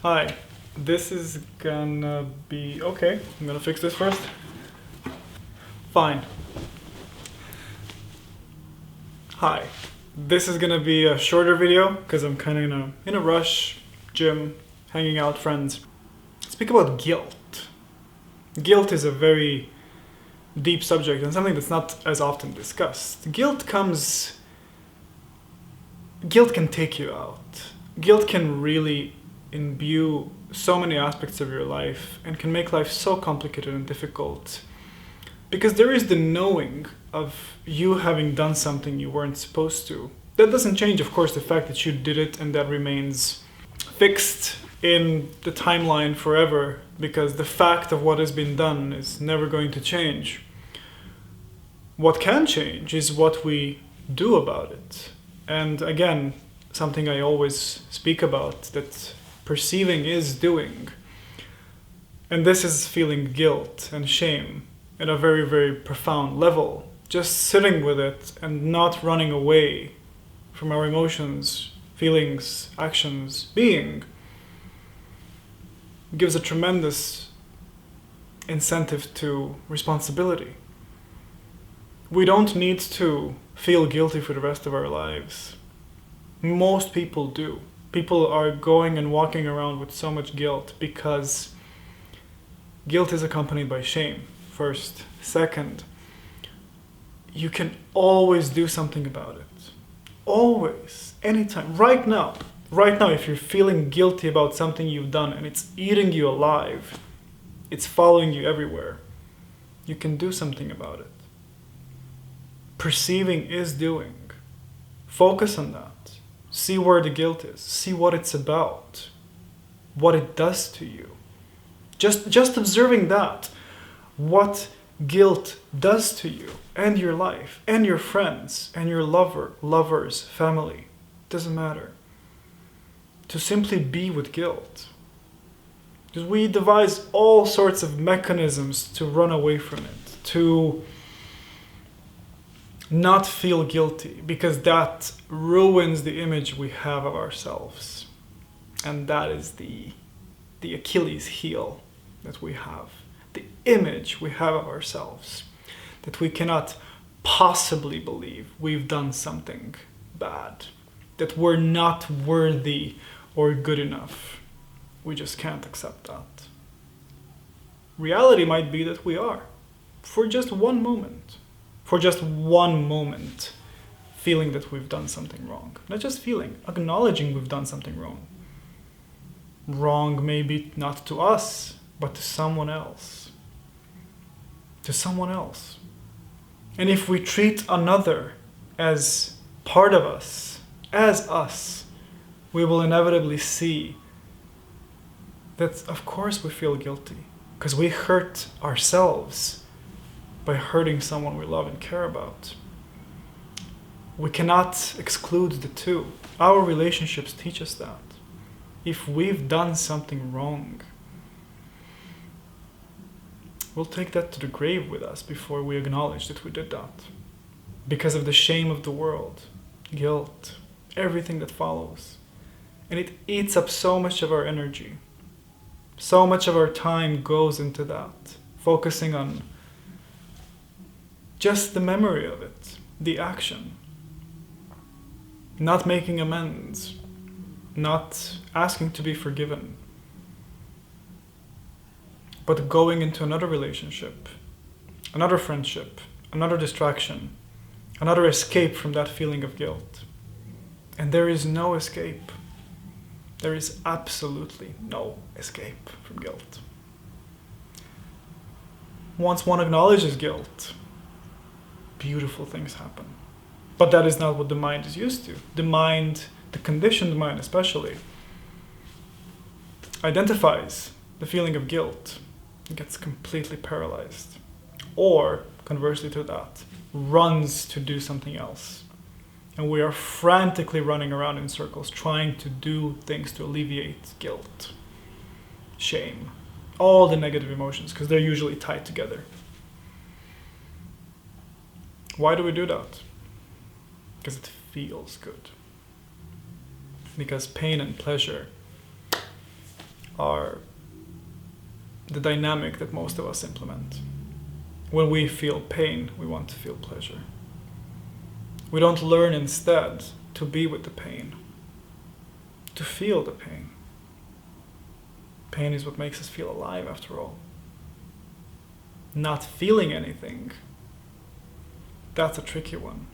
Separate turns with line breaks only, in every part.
Hi, this is gonna be okay. I'm gonna fix this first. Fine. Hi, this is gonna be a shorter video because I'm kind of in a rush, gym, hanging out, friends. Speak about guilt. Guilt is a very deep subject and something that's not as often discussed. Guilt can take you out. Guilt can really imbue so many aspects of your life and can make life so complicated and difficult. Because there is the knowing of you having done something you weren't supposed to. That doesn't change, of course, the fact that you did it and that remains fixed in the timeline forever, because the fact of what has been done is never going to change. What can change is what we do about it. And again, something I always speak about, that perceiving is doing. And this is feeling guilt and shame at a very, very profound level. Just sitting with it and not running away from our emotions, feelings, actions, being gives a tremendous incentive to responsibility. We don't need to feel guilty for the rest of our lives. Most people do. People are going and walking around with so much guilt because guilt is accompanied by shame, first. Second, you can always do something about it. Always, anytime, right now, if you're feeling guilty about something you've done and it's eating you alive, it's following you everywhere, you can do something about it. Perceiving is doing. Focus on that. See where the guilt is. See what it's about. What it does to you. Just observing that. What guilt does to you and your life and your friends and your lovers, family. Doesn't matter. To simply be with guilt. Because we devise all sorts of mechanisms to run away from it. To not feel guilty, because that ruins the image we have of ourselves. And that is the Achilles heel that we have. The image we have of ourselves. That we cannot possibly believe we've done something bad. That we're not worthy or good enough. We just can't accept that. Reality might be that we are. For just one moment. For just one moment, feeling that we've done something wrong. Not just feeling, acknowledging we've done something wrong. Wrong maybe not to us, but to someone else. To someone else. And if we treat another as part of us, as us, we will inevitably see that of course we feel guilty. Because we hurt ourselves by hurting someone we love and care about. We cannot exclude the two. Our relationships teach us that. If we've done something wrong, we'll take that to the grave with us before we acknowledge that we did that. Because of the shame of the world, guilt, everything that follows. And it eats up so much of our energy. So much of our time goes into that, focusing on just the memory of it, the action. Not making amends, not asking to be forgiven, but going into another relationship, another friendship, another distraction, another escape from that feeling of guilt. And there is no escape. There is absolutely no escape from guilt. Once one acknowledges guilt, beautiful things happen. But that is not what the mind is used to. The mind, the conditioned mind especially, identifies the feeling of guilt and gets completely paralyzed. Or, conversely to that, runs to do something else. And we are frantically running around in circles trying to do things to alleviate guilt, shame, all the negative emotions, because they're usually tied together. Why do we do that? Because it feels good. Because pain and pleasure are the dynamic that most of us implement. When we feel pain, we want to feel pleasure. We don't learn instead to be with the pain, to feel the pain. Pain is what makes us feel alive, after all. Not feeling anything, that's a tricky one.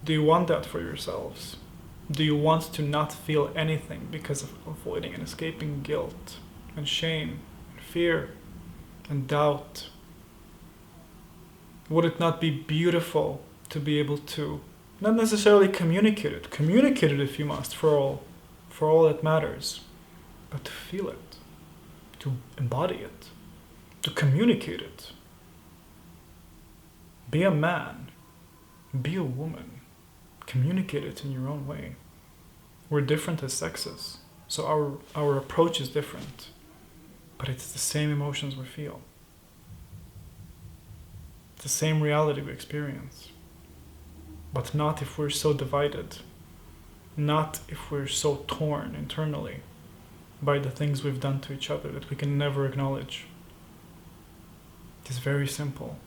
Do you want that for yourselves? Do you want to not feel anything because of avoiding and escaping guilt and shame and fear and doubt? Would it not be beautiful to be able to not necessarily communicate it if you must, for all that matters, but to feel it, to embody it, to communicate it? Be a man, be a woman, communicate it in your own way. We're different as sexes, so our approach is different, but it's the same emotions we feel. It's the same reality we experience, but not if we're so divided, not if we're so torn internally by the things we've done to each other that we can never acknowledge. It is very simple,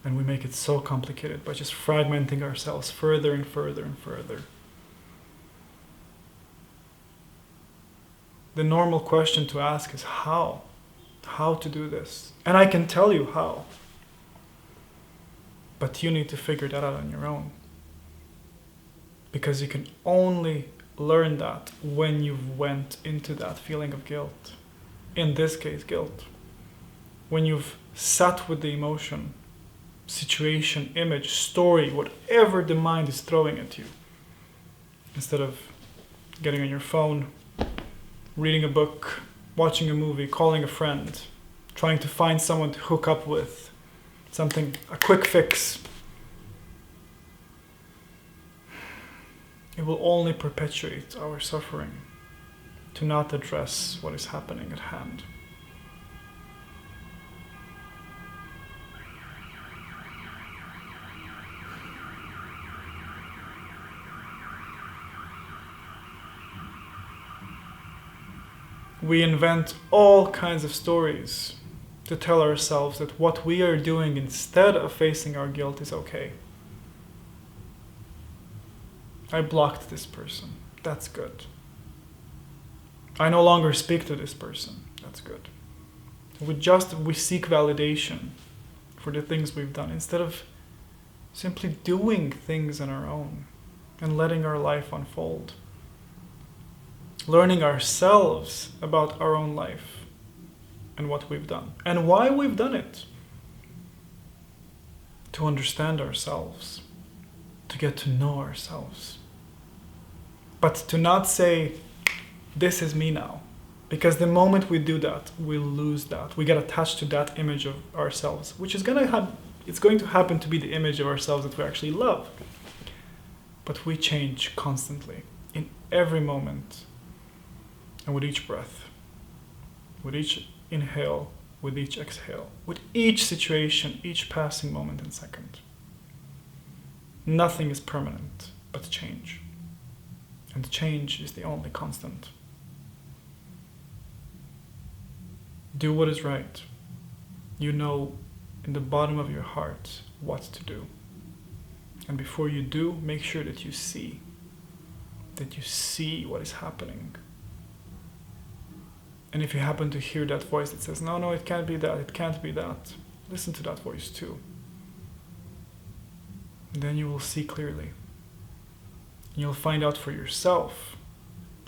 and we make it so complicated by just fragmenting ourselves further and further and further. The normal question to ask is how? How to do this? And I can tell you how. But you need to figure that out on your own. Because you can only learn that when you've went into that feeling of guilt. In this case, guilt. When you've sat with the emotion, situation, image, story, whatever the mind is throwing at you, instead of getting on your phone, reading a book, watching a movie, calling a friend, trying to find someone to hook up with, something, a quick fix. It will only perpetuate our suffering to not address what is happening at hand. We invent all kinds of stories to tell ourselves that what we are doing instead of facing our guilt is okay. I blocked this person. That's good. I no longer speak to this person. That's good. We seek validation for the things we've done instead of simply doing things on our own and letting our life unfold. Learning ourselves about our own life and what we've done and why we've done it. To understand ourselves, to get to know ourselves. But to not say, this is me now. Because the moment we do that, we lose that. We get attached to that image of ourselves, which is it's going to happen to be the image of ourselves that we actually love. But we change constantly, in every moment. And with each breath, with each inhale, with each exhale, with each situation, each passing moment and second. Nothing is permanent but change. And change is the only constant. Do what is right. You know in the bottom of your heart what to do. And before you do, make sure that you see what is happening. And if you happen to hear that voice that says, no, it can't be that, it can't be that, listen to that voice too. And then you will see clearly. And you'll find out for yourself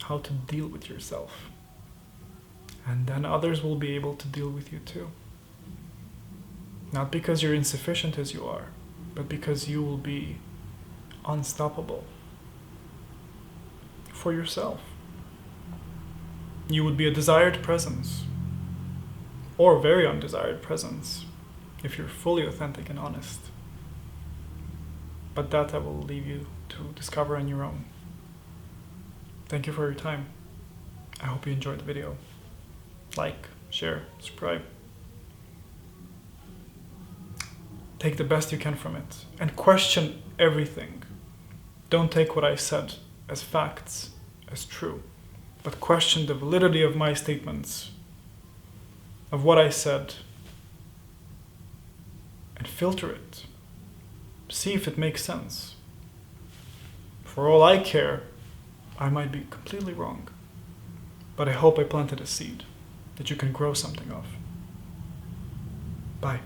how to deal with yourself. And then others will be able to deal with you too. Not because you're insufficient as you are, but because you will be unstoppable for yourself. You would be a desired presence, or very undesired presence, if you're fully authentic and honest. But that I will leave you to discover on your own. Thank you for your time. I hope you enjoyed the video. Like, share, subscribe. Take the best you can from it, and question everything. Don't take what I said as facts, as true. but question the validity of my statements, of what I said, and filter it. See if it makes sense. For all I care, I might be completely wrong, but I hope I planted a seed that you can grow something of. Bye.